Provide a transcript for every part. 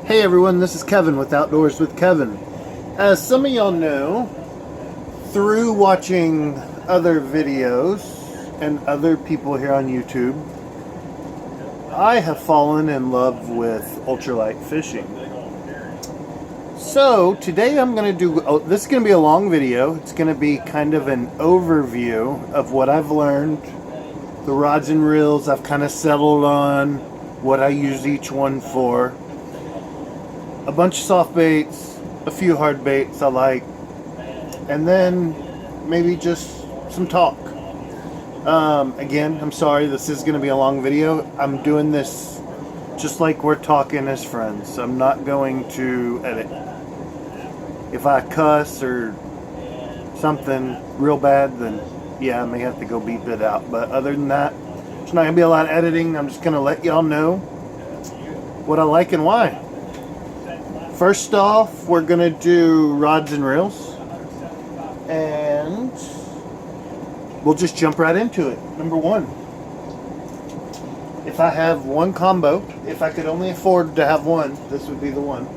Hey everyone, this is Kevin with Outdoors with Kevin. As some of y'all know, through watching other videos and other people here on YouTube, I have fallen in love with ultralight fishing. So today I'm going to do, this is going to be a long video. It's going to be kind of an overview of what I've learned, the rods and reels I've kind of settled on, what I use each one for. A bunch of soft baits, a few hard baits I like, and then maybe just some talk. Again, I'm sorry, this is going to be a long video. I'm doing this just like we're talking as friends. I'm not going to edit. If I cuss or something real bad, then yeah, I may have to go beep it out. But other than that, there's not going to be a lot of editing. I'm just going to let y'all know what I like and why. First off, we're going to do rods and reels, and we'll just jump right into it. Number one, if I have one combo, if I could only afford to have one, this would be the one,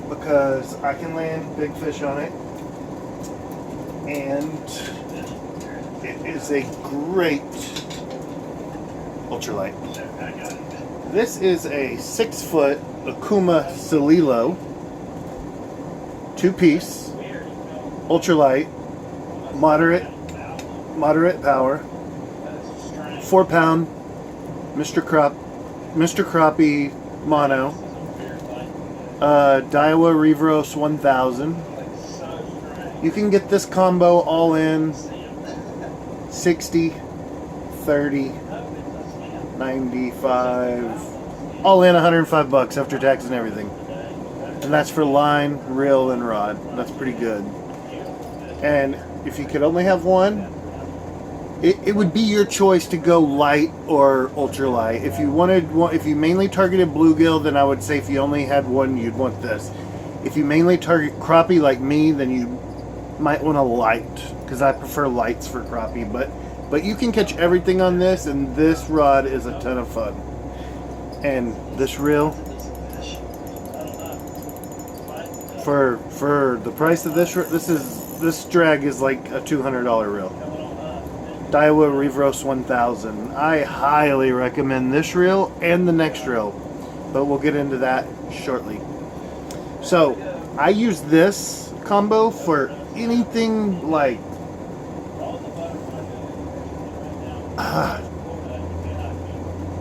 because I can land big fish on it, and it is a great ultralight. This is a 6-foot Akuma Sililo, 2-piece, ultralight, moderate power, 4-pound, Mr. Crappie mono, Daiwa Rivros 1000. You can get this combo all in 60, 30, 95, all in $105 after tax and everything. And that's for line, reel, and rod. That's pretty good. And if you could only have one, it would be your choice to go light or ultralight. If you wanted one, if you mainly targeted bluegill, then I would say if you only had one, you'd want this. If you mainly target crappie like me, then you might want a light, because I prefer lights for crappie. But you can catch everything on this, and this rod is a ton of fun. And this reel, for the price of this drag is like a $200 reel. Daiwa Rivros 1000. I highly recommend this reel and the next reel, but we'll get into that shortly. So I use this combo for anything like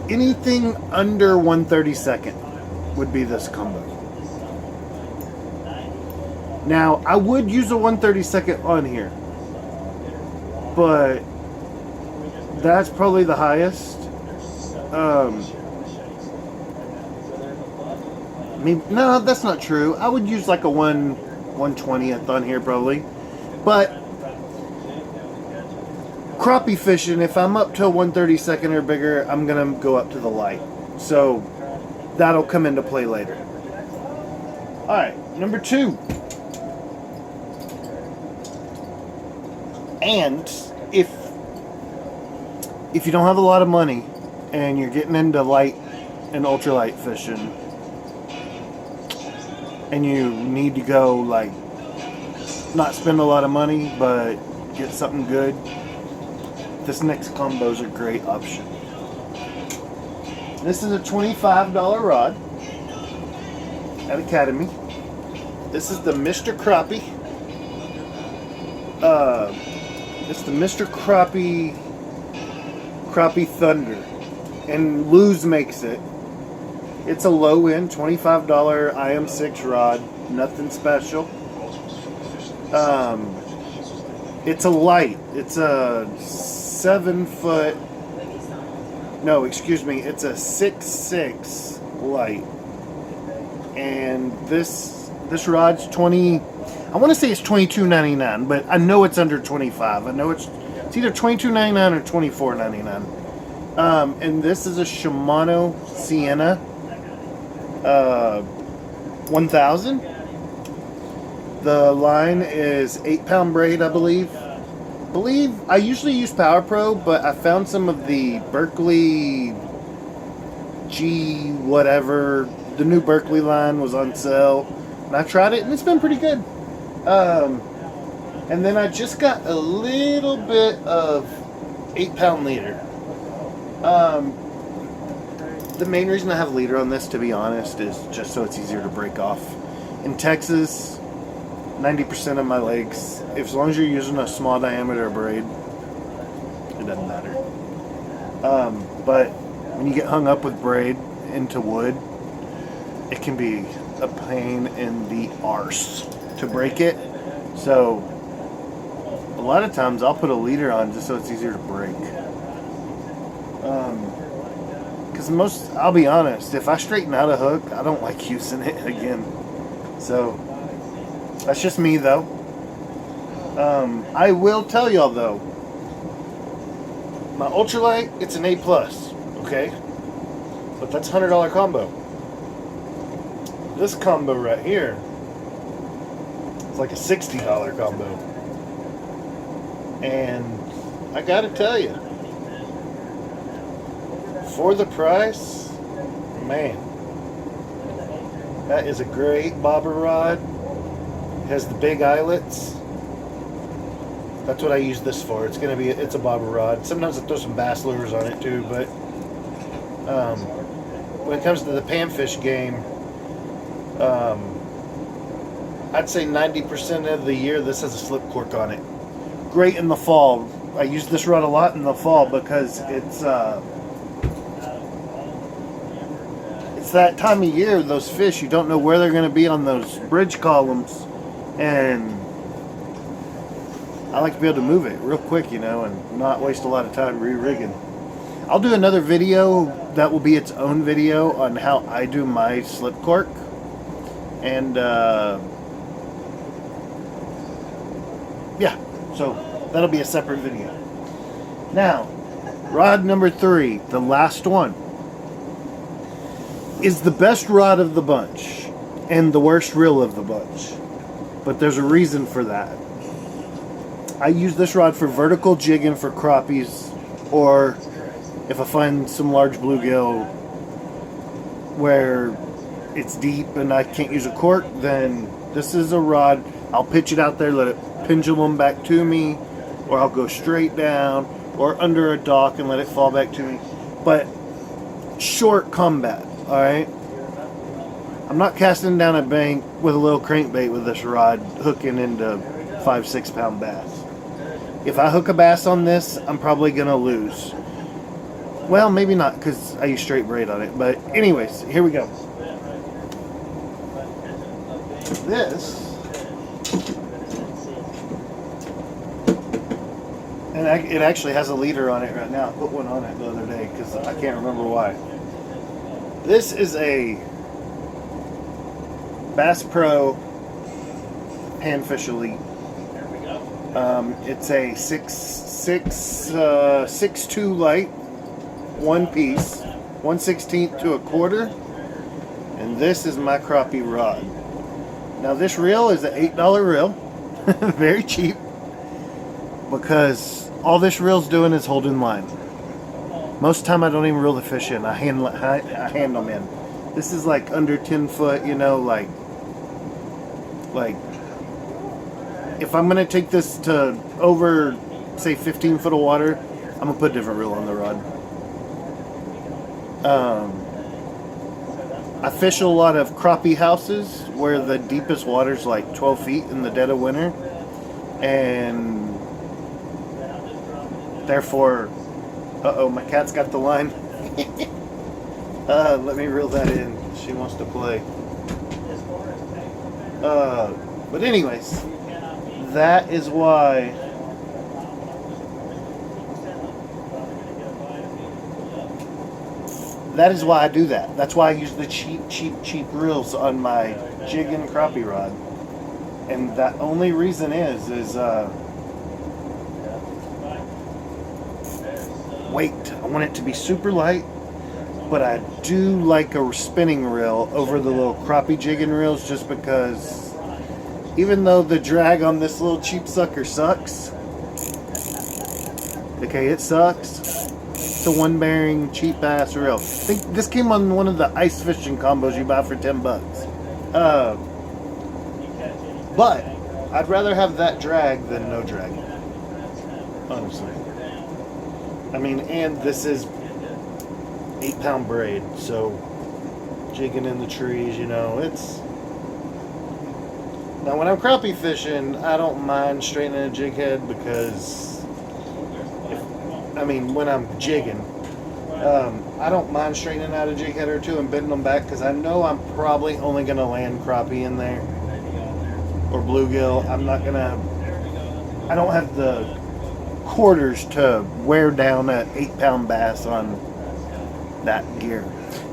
anything under 1/32 would be this combo. Now, I would use a 1/32 on here, but that's probably the highest. Maybe, no, that's not true. I would use like a 1/20th on here probably, but crappie fishing, if I'm up to a 1/32 or bigger, I'm gonna go up to the light. So that'll come into play later. Alright, number two. And if you don't have a lot of money and you're getting into light and ultralight fishing, and you need to go like not spend a lot of money but get something good, this next combo is a great option. This is a $25 rod at Academy. This is the Mr. Crappie. It's the Mr. Crappie Thunder, and Luz makes it. It's a low end $25 IM6 rod, nothing special. It's a light. It's a 7-foot. No, excuse me. It's a 6.6 light, and this rod's 20. I want to say it's $22.99, but I know it's under 25. I know it's either $22.99 or $24.99. And this is a Shimano Sienna 1000. The line is 8-pound braid, I believe. I usually use Power Pro, but I found some of the Berkeley G whatever. The new Berkeley line was on sale, and I tried it, and it's been pretty good. And then I just got a little bit of 8-pound leader. The main reason I have leader on this, to be honest, is just so it's easier to break off. In Texas, 90% of my legs, as long as you're using a small diameter braid, it doesn't matter. But when you get hung up with braid into wood, it can be a pain in the arse to break it. So a lot of times I'll put a leader on just so it's easier to break. Because I'll be honest, if I straighten out a hook, I don't like using it again. So that's just me though. I will tell y'all though, my ultralight, it's an A+, okay? But that's $100 combo. This combo right here, it's like a $60 combo. And I gotta tell you, for the price, man, that is a great bobber rod. It has the big eyelets. That's what I use this for. It's a bobber rod. Sometimes I throw some bass lures on it too, but when it comes to the panfish game, I'd say 90% of the year this has a slip cork on it. Great in the fall. I use this rod a lot in the fall because it's that time of year, those fish, you don't know where they're going to be on those bridge columns, and I like to be able to move it real quick, and not waste a lot of time re-rigging. I'll do another video that will be its own video on how I do my slip cork, and yeah, so that'll be a separate video. Now, rod number 3, the last one, is the best rod of the bunch and the worst reel of the bunch, but there's a reason for that. I use this rod for vertical jigging for crappies, or if I find some large bluegill where it's deep and I can't use a cork, then this is a rod. I'll pitch it out there, let it pendulum back to me, or I'll go straight down or under a dock and let it fall back to me. But short combat, alright? I'm not casting down a bank with a little crankbait with this rod hooking into 5-6 pound bass. If I hook a bass on this, I'm probably gonna lose. Well, maybe not, because I use straight braid on it. But anyways, here we go. This, and it actually has a leader on it right now. I put one on it the other day because I can't remember why. This is a Bass Pro Panfish Elite. It's a 6.2 light, one piece, 1/16 to a quarter, and this is my crappie rod. Now this reel is an $8 reel, very cheap, because all this reel's doing is holding line. Most of the time I don't even reel the fish in, I hand them in. This is like under 10 foot, like if I'm going to take this to over, say, 15 foot of water, I'm going to put a different reel on the rod. I fish a lot of crappie houses where the deepest water's like 12 feet in the dead of winter. And therefore, uh-oh, my cat's got the line. Let me reel that in. She wants to play. But anyways, that is why I do that. That's why I use the cheap reels on my jig and crappie rod. And that only reason is weight. I want it to be super light, but I do like a spinning reel over the little crappie jigging reels, just because even though the drag on this little cheap sucker sucks, okay, it sucks, a one bearing cheap bass reel. I think this came on one of the ice fishing combos you buy for $10. But I'd rather have that drag than no drag, honestly. I mean, and this is 8-pound braid, so jigging in the trees, you know, it's... Now when I'm crappie fishing, I don't mind straightening a jig head because, when I'm jigging, I don't mind straightening out a jig head or two and bending them back because I know I'm probably only going to land crappie in there or bluegill. I don't have the quarters to wear down an 8-pound bass on that gear.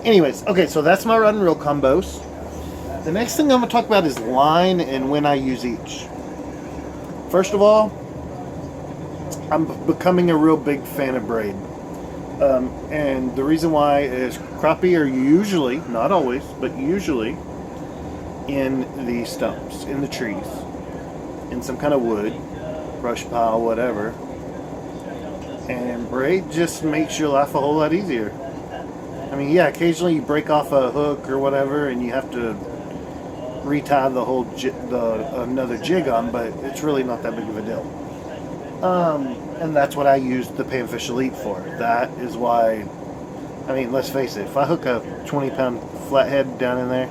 Anyways, okay, so that's my rod and reel combos. The next thing I'm going to talk about is line and when I use each. First of all, I'm becoming a real big fan of braid. And the reason why is crappie are usually, not always, but usually in the stumps, in the trees, in some kind of wood, brush pile, whatever. And braid just makes your life a whole lot easier. I mean, yeah, occasionally you break off a hook or whatever and you have to retie the whole another jig on, but it's really not that big of a deal. And that's what I use the Panfish Elite for. That is why, I mean, let's face it, if I hook a 20-pound flathead down in there,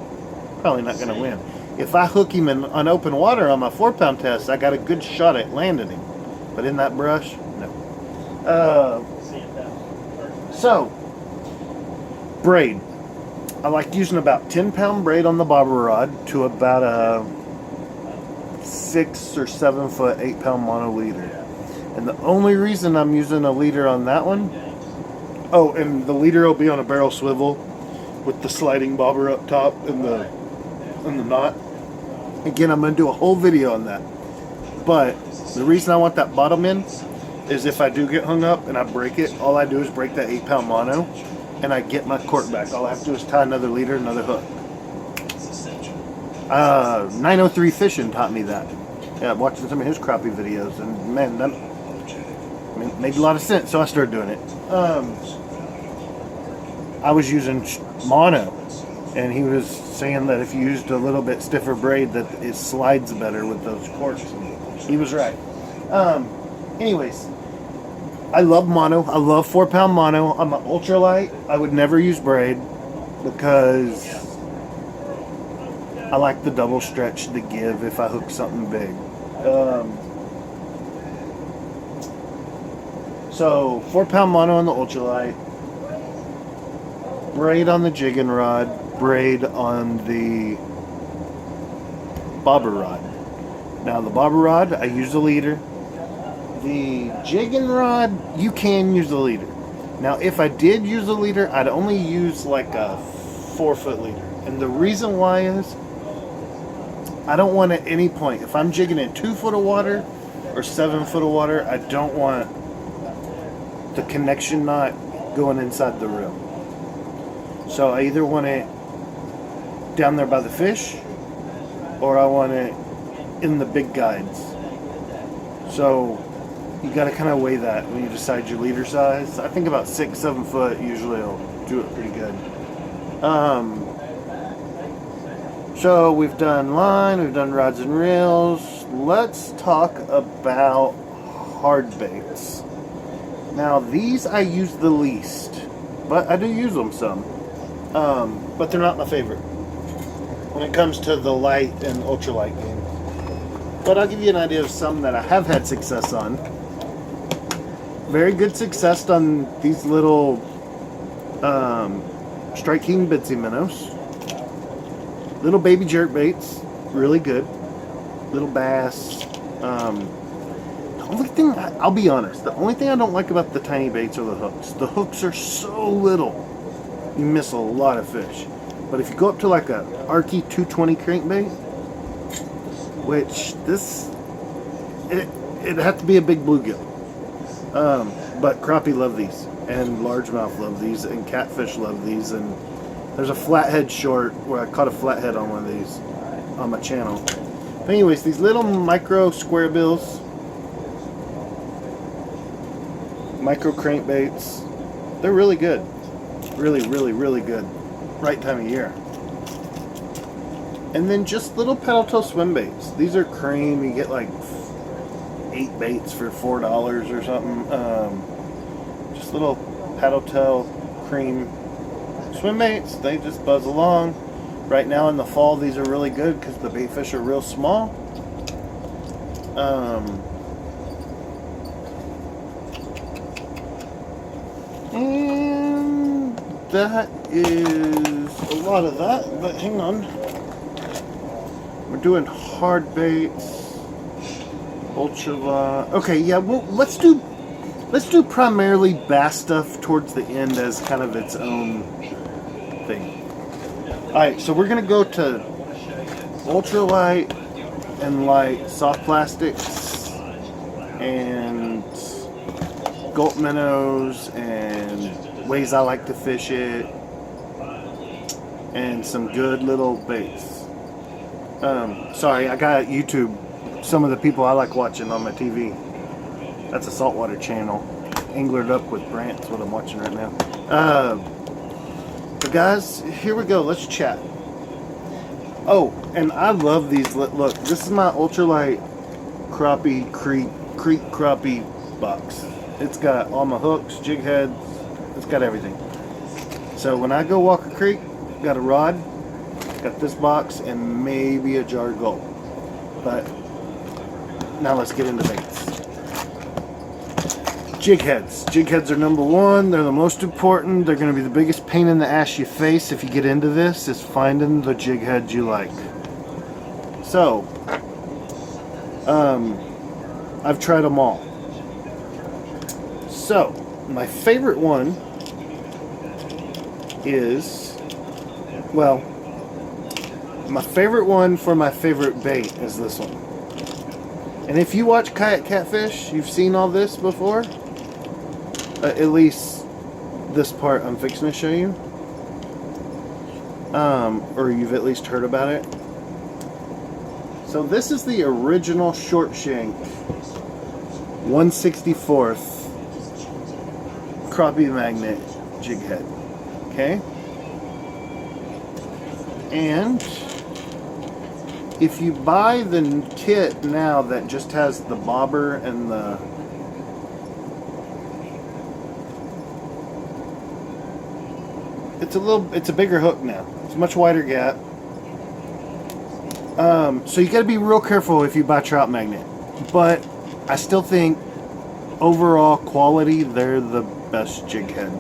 probably not going to win. If I hook him in on open water on my 4-pound test, I got a good shot at landing him. But in that brush, no. So, braid. I like using about 10-pound braid on the bobber rod to about a 6 or 7 foot 8-pound mono leader. And the only reason I'm using a leader on that one, oh, and the leader will be on a barrel swivel with the sliding bobber up top and the knot. Again, I'm going to do a whole video on that. But the reason I want that bottom in is if I do get hung up and I break it, all I do is break that 8-pound mono and I get my cork back. All I have to do is tie another leader, another hook. 903 Fishing taught me that. Yeah, watching some of his crappie videos, and man, that made a lot of sense, so I started doing it. I was using mono, and he was saying that if you used a little bit stiffer braid, that it slides better with those corks. He was right. Anyways, I love mono. I love 4-pound mono. I'm an ultralight. I would never use braid because I like the double stretch to give if I hook something big. So 4-pound mono on the ultralight, braid on the jigging rod, braid on the bobber rod. Now the bobber rod, I use the leader. The jigging rod, you can use the leader. Now if I did use the leader, I'd only use like a 4-foot leader. And the reason why is, I don't want at any point, if I'm jigging in 2 foot of water or 7 foot of water, I don't want the connection knot going inside the reel. So I either want it down there by the fish, or I want it in the big guides. So you got to kind of weigh that when you decide your leader size. I think about 6-7 foot usually will do it pretty good. So we've done line, we've done rods and reels. Let's talk about hard baits. Now these I use the least, but I do use them some. But they're not my favorite when it comes to the light and ultralight game. But I'll give you an idea of some that I have had success on. Very good success on these little Strike King Bitsy minnows. Little baby jerk baits, really good. Little bass. The only thing, I'll be honest, the only thing I don't like about the tiny baits are the hooks. The hooks are so little, you miss a lot of fish. But if you go up to like a Arky 220 crankbait, which it'd have to be a big bluegill. But crappie love these, and largemouth love these, and catfish love these, and there's a flathead short where I caught a flathead on one of these on my channel. But anyways, these little micro square bills, micro crankbaits, They're really good. Really, really, really good. Right time of year. And then just little paddle tail swim baits. These are cream. You get like 8 baits for $4 or something. Just little paddle tail cream swim baits. They just buzz along. Right now in the fall, these are really good because the bait fish are real small. And that is a lot of that, but hang on. We're doing hard baits, ultralight. Okay, yeah, well, let's do primarily bass stuff towards the end as kind of its own thing. Alright, so we're gonna go to ultralight and light soft plastics and gulp minnows and ways I like to fish it and some good little baits. Sorry, I got YouTube. Some of the people I like watching on my TV. That's a saltwater channel. Anglered Up with Brant's what I'm watching right now. But guys, here we go. Let's chat. Oh, and I love these. Look, this is my ultralight crappie creek crappie box. It's got all my hooks, jig heads. It's got everything. So when I go walk a creek, got a rod, got this box, and maybe a jar of gulp. But now let's get into baits. Jig heads. Jig heads are number one. They're the most important. They're going to be the biggest pain in the ass you face if you get into this, is finding the jig heads you like. So, I've tried them all. So, my favorite one is, well, my favorite one for my favorite bait is this one. And if you watch Kayak Catfish, you've seen all this before. At least this part I'm fixing to show you. Or you've at least heard about it. So this is the original short shank 1/64th crappie magnet jig head. Okay? And if you buy the kit now that just has the bobber and the it's a bigger hook now. It's a much wider gap. So you got to be real careful if you buy trout magnet. But I still think overall quality, they're the best jig head.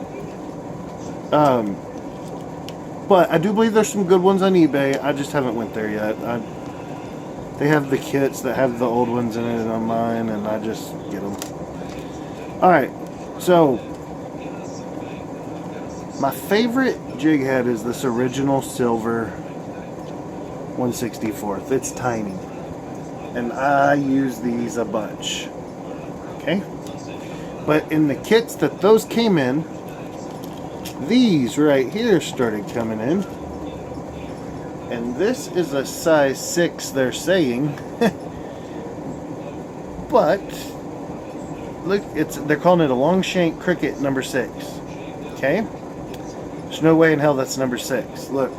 But I do believe there's some good ones on eBay. I just haven't went there yet. They have the kits that have the old ones in it on mine, and I just get them. Alright, so my favorite jig head is this original silver 1/64th. It's tiny. And I use these a bunch. Okay? But in the kits that those came in, these right here started coming in. And this is a size 6, they're saying. But look, they're calling it a long shank cricket number 6. Okay? There's no way in hell that's number 6. Look.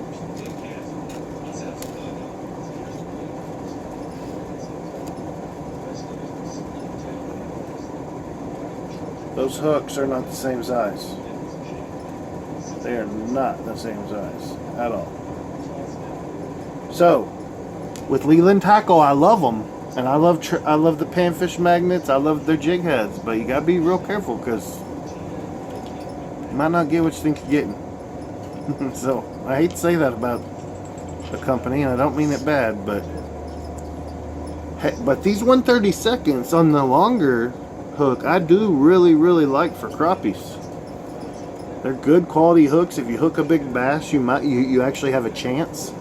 Those hooks are not the same size. They are not the same size at all. So, with Leland Tackle, I love them, and I love the panfish magnets. I love their jig heads, but you gotta be real careful because you might not get what you think you're getting. So I hate to say that about the company, and I don't mean it bad, but these 1/32 on the longer hook, I do really like for crappies. They're good quality hooks. If you hook a big bass, you actually have a chance.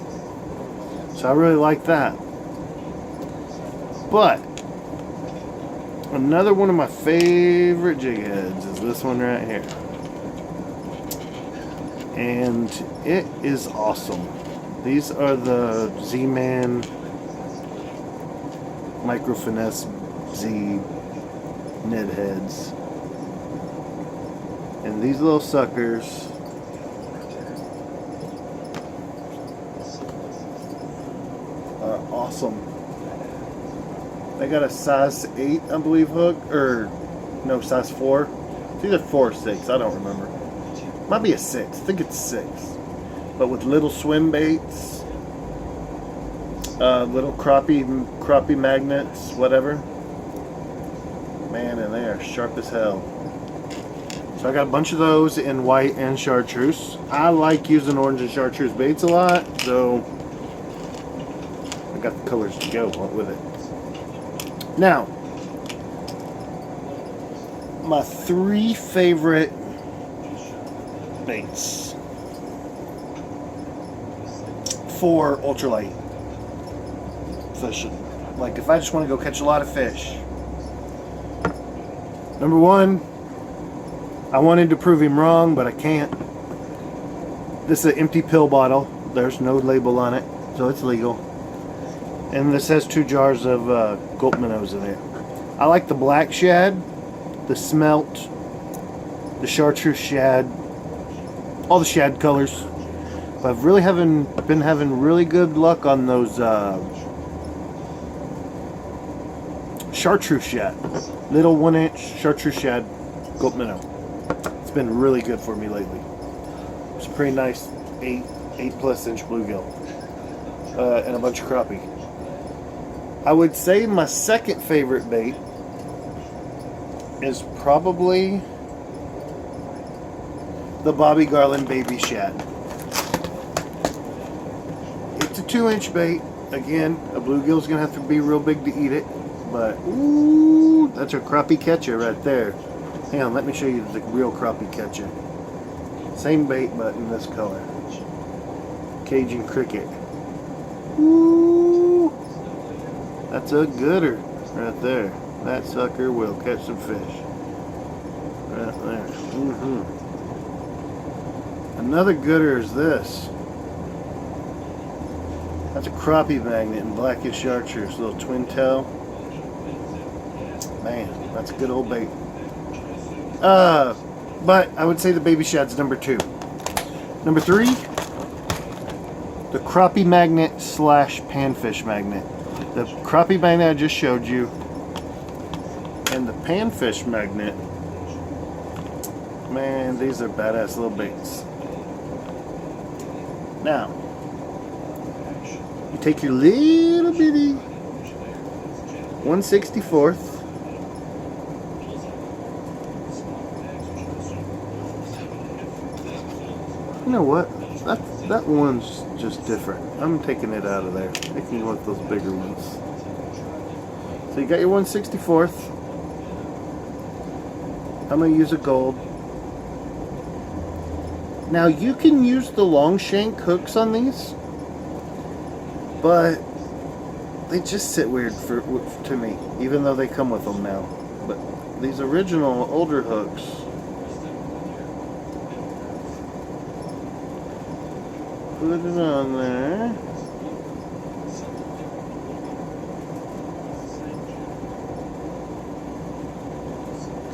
So I really like that. But another one of my favorite jig heads is this one right here. And it is awesome. These are the Z-Man Micro Finesse Z Ned heads. And these little suckers are awesome. They got a size 8, I believe, hook, or no, size 4. It's either 4 or 6, I don't remember. Might be a 6, I think it's 6. But with little swim baits, little crappie magnets, whatever. Man, and they are sharp as hell. So I got a bunch of those in white and chartreuse. I like using orange and chartreuse baits a lot, so I got the colors to go with it. Now, my 3 favorite baits for ultralight fishing. Like if I just want to go catch a lot of fish. Number 1, I wanted to prove him wrong, but I can't. This is an empty pill bottle. There's no label on it, so it's legal. And this has 2 jars of gulp minnows in it. I like the black shad, the smelt, the chartreuse shad, all the shad colors. But I've really been having really good luck on those chartreuse shad. Little 1-inch chartreuse shad gulp minnow. It's been really good for me lately. It's a pretty nice 8+ inch bluegill and a bunch of crappie. I would say my second favorite bait is probably the Bobby Garland baby shad. It's a 2-inch bait. Again, a bluegill's gonna have to be real big to eat it, but ooh, that's a crappie catcher right there. Hang on, let me show you the real crappie catcher. Same bait, but in this color. Cajun cricket. Ooh, that's a gooder right there. That sucker will catch some fish. Right there. Another gooder is this. That's a crappie magnet in blackish chartreuse, little twin tail. Man, that's a good old bait. But I would say the baby shad's number 2. Number 3, the crappie magnet / panfish magnet. The crappie magnet I just showed you, and the panfish magnet. Man, these are badass little baits. Now, you take your little bitty 1/64th. You know what? That one's just different. I'm taking it out of there. Making one of those bigger ones. So you got your 1/64th. I'm going to use a gold. Now you can use the long shank hooks on these, but they just sit weird to me, even though they come with them now. But these original older hooks, put it on there.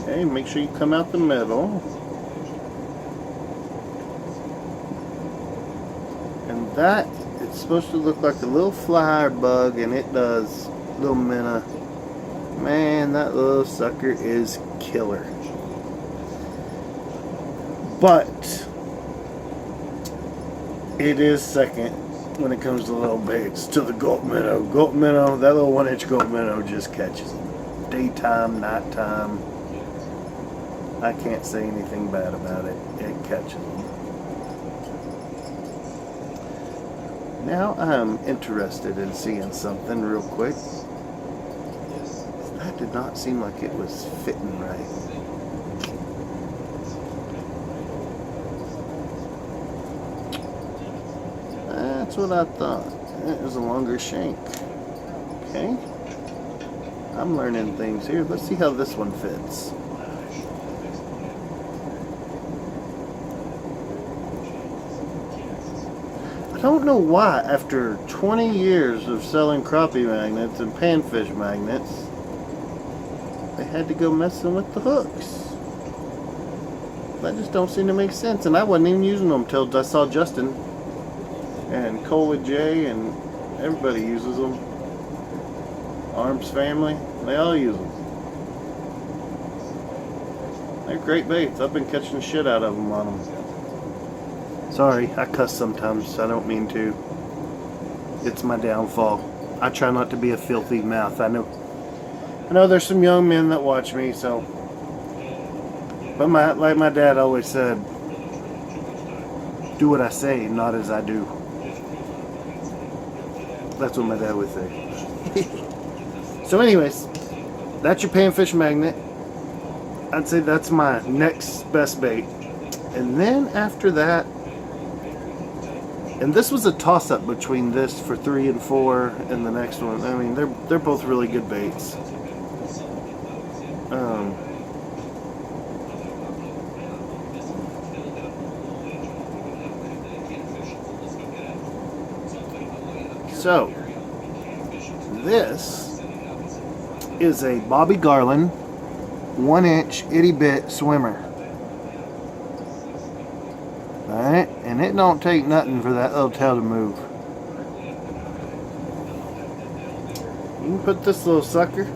Okay, make sure you come out the middle. And that, it's supposed to look like a little fly or bug, and it does. Little minnow. Man, that little sucker is killer. But it is second when it comes to little baits to the gulp minnow. Gulp minnow, that little 1-inch gulp minnow just catches them. Daytime, nighttime. I can't say anything bad about it. It catches them. Now I'm interested in seeing something real quick. That did not seem like it was fitting right. That's what I thought. It was a longer shank. Okay. I'm learning things here. Let's see how this one fits. I don't know why, after 20 years of selling crappie magnets and panfish magnets, they had to go messing with the hooks. That just don't seem to make sense. And I wasn't even using them until I saw Justin and Cole and Jay, and everybody uses them. Arms family, they all use them. They're great baits. I've been catching the shit out of them on them. Sorry, I cuss sometimes. I don't mean to. It's my downfall. I try not to be a filthy mouth. I know there's some young men that watch me, so. But like my dad always said, do what I say, not as I do. That's what my dad would say. So anyways, that's your panfish magnet. I'd say that's my next best bait. And then after that, and this was a toss-up between this for 3 and 4 and the next one. I mean, they're both really good baits. So, this is a Bobby Garland 1-inch itty bit swimmer. Alright, and it don't take nothing for that little tail to move. You can put this little sucker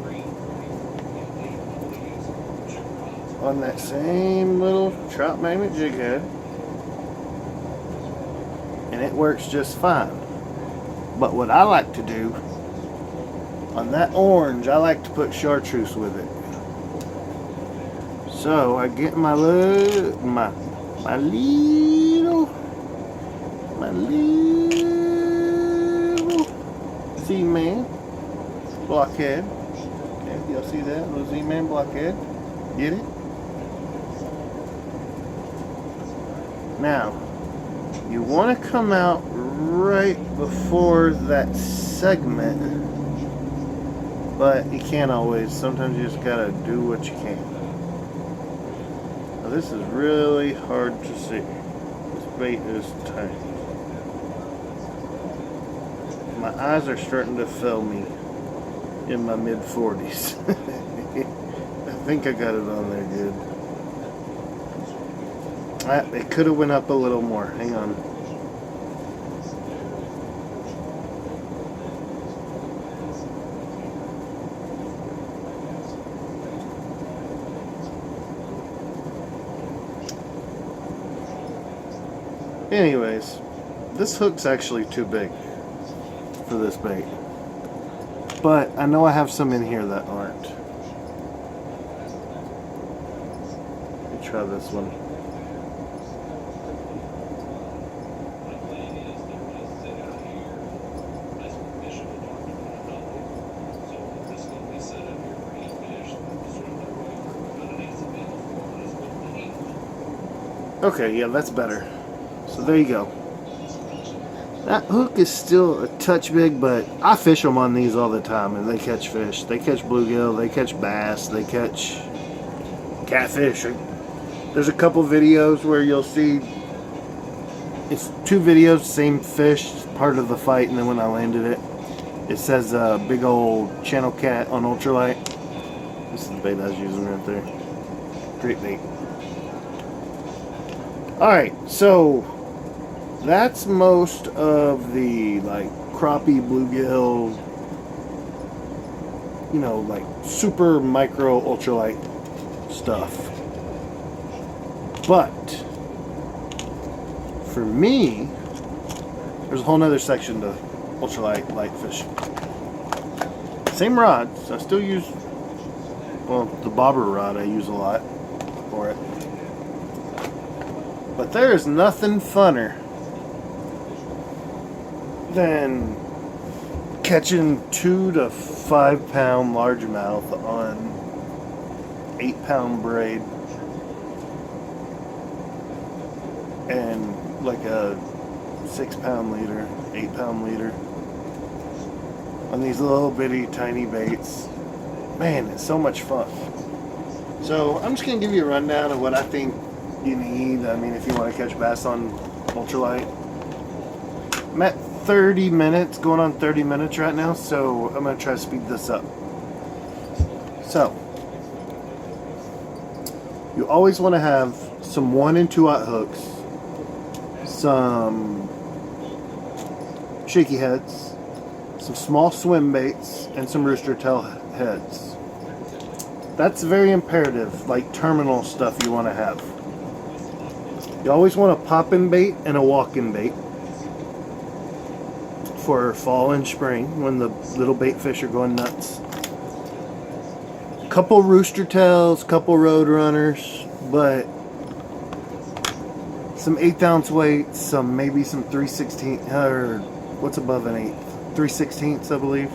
on that same little trout magnet jig head, and it works just fine. But what I like to do on that orange, I like to put chartreuse with it. So I get my little Z-Man blockhead. Okay, y'all see that little Z-Man blockhead? Get it? Now, you want to come out right before that segment, but you can't always. Sometimes you just gotta do what you can. Now, this is really hard to see. This bait is tight. My eyes are starting to fail me in my mid-40s. I think I got it on there good. It could have went up a little more. Hang on. Anyways, this hook's actually too big for this bait. But I know I have some in here that aren't. Let me try this one. Okay, yeah, that's better. So there you go. That hook is still a touch big, but I fish them on these all the time, and they catch fish. They catch bluegill, they catch bass, they catch catfish. There's a couple videos where you'll see it's 2 videos, same fish, part of the fight, and then when I landed it, it says big old channel cat on ultralight. This is the bait I was using right there. Great bait. Alright, so that's most of the like crappie, bluegill, you know, like super micro ultralight stuff. But for me, there's a whole nother section to ultralight light fishing. Same rods. I still use, well, the bobber rod I use a lot for it. But there is nothing funner than catching 2 to 5 pound largemouth on 8-pound braid and like a 6-pound leader, 8-pound leader on these little bitty tiny baits. Man, it's so much fun. So I'm just gonna give you a rundown of what I think you need. I mean, if you want to catch bass on ultralight. I'm at 30 minutes, going on 30 minutes right now, so I'm going to try to speed this up. So, you always want to have some 1 and 2 aught hooks, some shaky heads, some small swim baits, and some rooster tail heads. That's very imperative, like terminal stuff you want to have. You always want a popping bait and a walking bait for fall and spring when the little bait fish are going nuts. Couple rooster tails, couple road runners, but some 1/8 ounce weights, maybe some 3/16, or what's above an 1/8? 3/16, I believe.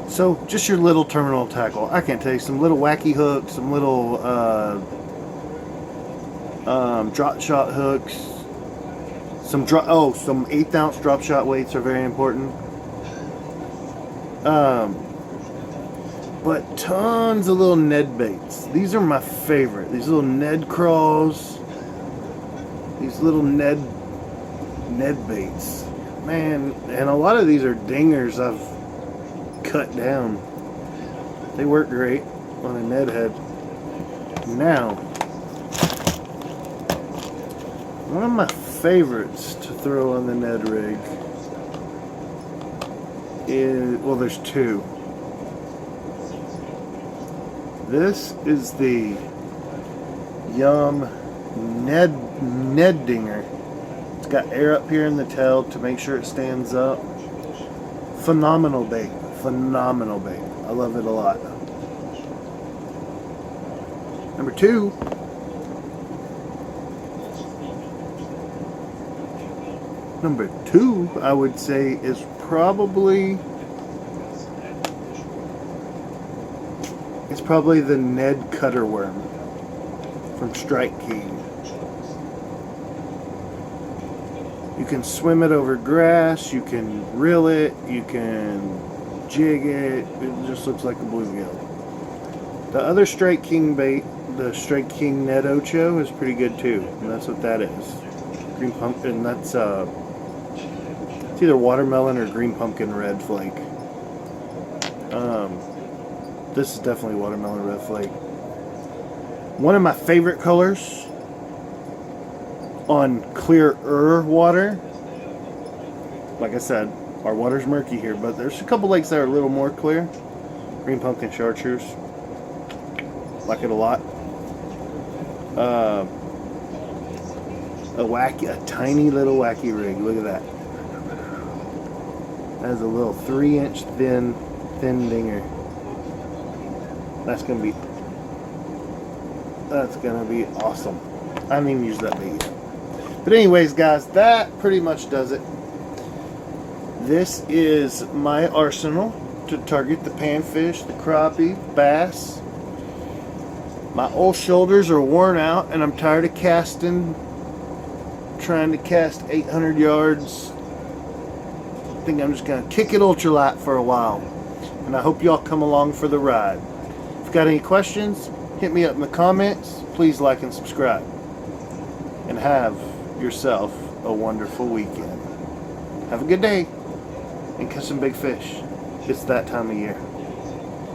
So just your little terminal tackle. I can't tell you, some little wacky hooks, some little drop shot hooks, some 1/8 ounce drop shot weights are very important. But tons of little Ned baits. These are my favorite. These little Ned crawls. These little Ned baits. Man, and a lot of these are dingers I've cut down. They work great on a Ned head. Now, one of my favorites to throw on the Ned rig is, well, there's two. This is the Yum Ned Dinger. It's got air up here in the tail to make sure it stands up. Phenomenal bait. Phenomenal bait. I love it a lot. Number two, I would say, is probably the Ned Cutter Worm from Strike King. You can swim it over grass, you can reel it, you can jig it. It just looks like a bluegill. The other Strike King bait, the Strike King Ned Ocho, is pretty good too, and that's what that is. Green pumpkin. That's it's either watermelon or green pumpkin red flake. This is definitely watermelon red flake. One of my favorite colors on clearer water, like I said, our water's murky here, but there's a couple lakes that are a little more clear. Green pumpkin chartreuse, like it a lot. A tiny little wacky rig. Look at that. That is a little 3-inch thin dinger. That's gonna be awesome. I didn't even use that bait. But anyways, guys, that pretty much does it. This is my arsenal to target the panfish, the crappie, bass. My old shoulders are worn out and I'm tired of trying to cast 800 yards. I think I'm just going to kick it ultralight for a while. And I hope y'all come along for the ride. If you got any questions, hit me up in the comments. Please like and subscribe. And have yourself a wonderful weekend. Have a good day and catch some big fish. It's that time of year.